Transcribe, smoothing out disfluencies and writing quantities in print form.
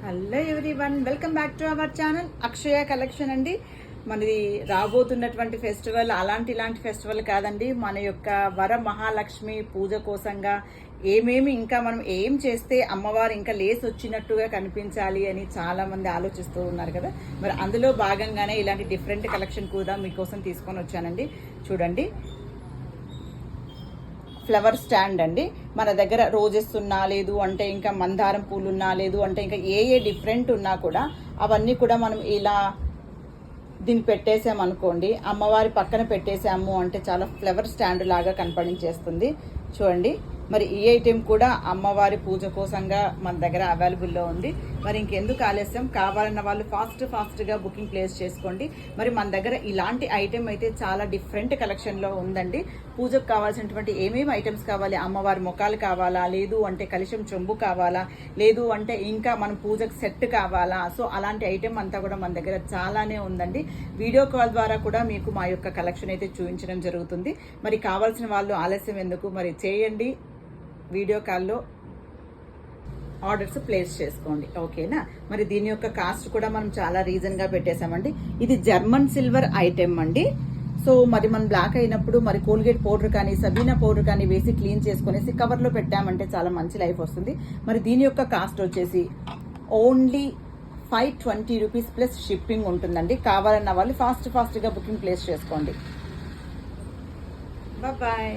Hello everyone, welcome back to our channel Akshaya collection అండి. మనది రాబోతున్నటువంటి ఫెస్టివల్ ఇలాంటి ఫెస్టివల్ కాదండి. మన యొక్క వర మహాలక్ష్మి పూజ కోసంగా ఏమేమి ఇంకా మనం ఏం చేస్తే అమ్మవారు ఇంకా లేసి వచ్చినట్టుగా కనిపించాలి అని చాలా మంది ఆలోచిస్తూ ఉన్నారు కదా. మరి అందులో భాగంగానే ఇలాంటి డిఫరెంట్ కలెక్షన్ కూడా మీకోసం తీసుకొని వచ్చానండి. చూడండి, ఫ్లవర్ స్టాండ్ అండి. మన దగ్గర రోజెస్ ఉన్నా, లేదు అంటే ఇంకా మందారం పూలు ఉన్నా, లేదు అంటే ఇంకా ఏ డిఫరెంట్ ఉన్నా కూడా అవన్నీ కూడా మనం ఇలా దీన్ని పెట్టేసామనుకోండి, అమ్మవారి పక్కన పెట్టేసాము అంటే చాలా ఫ్లవర్ స్టాండ్ లాగా కనపడించేస్తుంది. చూడండి, మరి ఈ ఐటెం కూడా అమ్మవారి పూజ కోసంగా మన దగ్గర అవైలబుల్లో ఉంది. మరి ఇంకెందుకు ఆలస్యం, కావాలన్న వాళ్ళు ఫాస్ట్గా బుకింగ్ ప్లేస్ చేసుకోండి. మరి మన దగ్గర ఇలాంటి ఐటెం అయితే చాలా డిఫరెంట్ కలెక్షన్లో ఉందండి. పూజకు కావాల్సినటువంటి ఏమేమి ఐటమ్స్ కావాలి, అమ్మవారి ముఖాలు కావాలా, లేదు అంటే కలిశం చెంబు కావాలా, లేదు అంటే ఇంకా మన పూజకు సెట్ కావాలా, సో అలాంటి ఐటెం అంతా కూడా మన దగ్గర చాలానే ఉందండి. వీడియో కాల్ ద్వారా కూడా మీకు మా యొక్క కలెక్షన్ అయితే చూపించడం జరుగుతుంది. మరి కావాల్సిన వాళ్ళు ఆలస్యం ఎందుకు, మరి చేయండి, వీడియో కాల్లో ఆర్డర్స్ ప్లేస్ చేసుకోండి, ఓకేనా. మరి దీని యొక్క కాస్ట్ కూడా మనం చాలా రీజన్గా పెట్టేశామండి. ఇది జర్మన్ సిల్వర్ ఐటెం అండి. సో మరి మనం బ్లాక్ అయినప్పుడు మరి కోల్గేట్ పౌడర్ కానీ సబీనా పౌడర్ కానీ వేసి క్లీన్ చేసుకునేసి కవర్లో పెట్టామంటే చాలా మంచి లైఫ్ వస్తుంది. మరి దీని యొక్క కాస్ట్ వచ్చేసి ఓన్లీ 520 రూపీస్ ప్లస్ షిప్పింగ్ ఉంటుందండి. కావాలన్న వాళ్ళు ఫాస్ట్గా బుకింగ్ ప్లేస్ చేసుకోండి. బాయ్.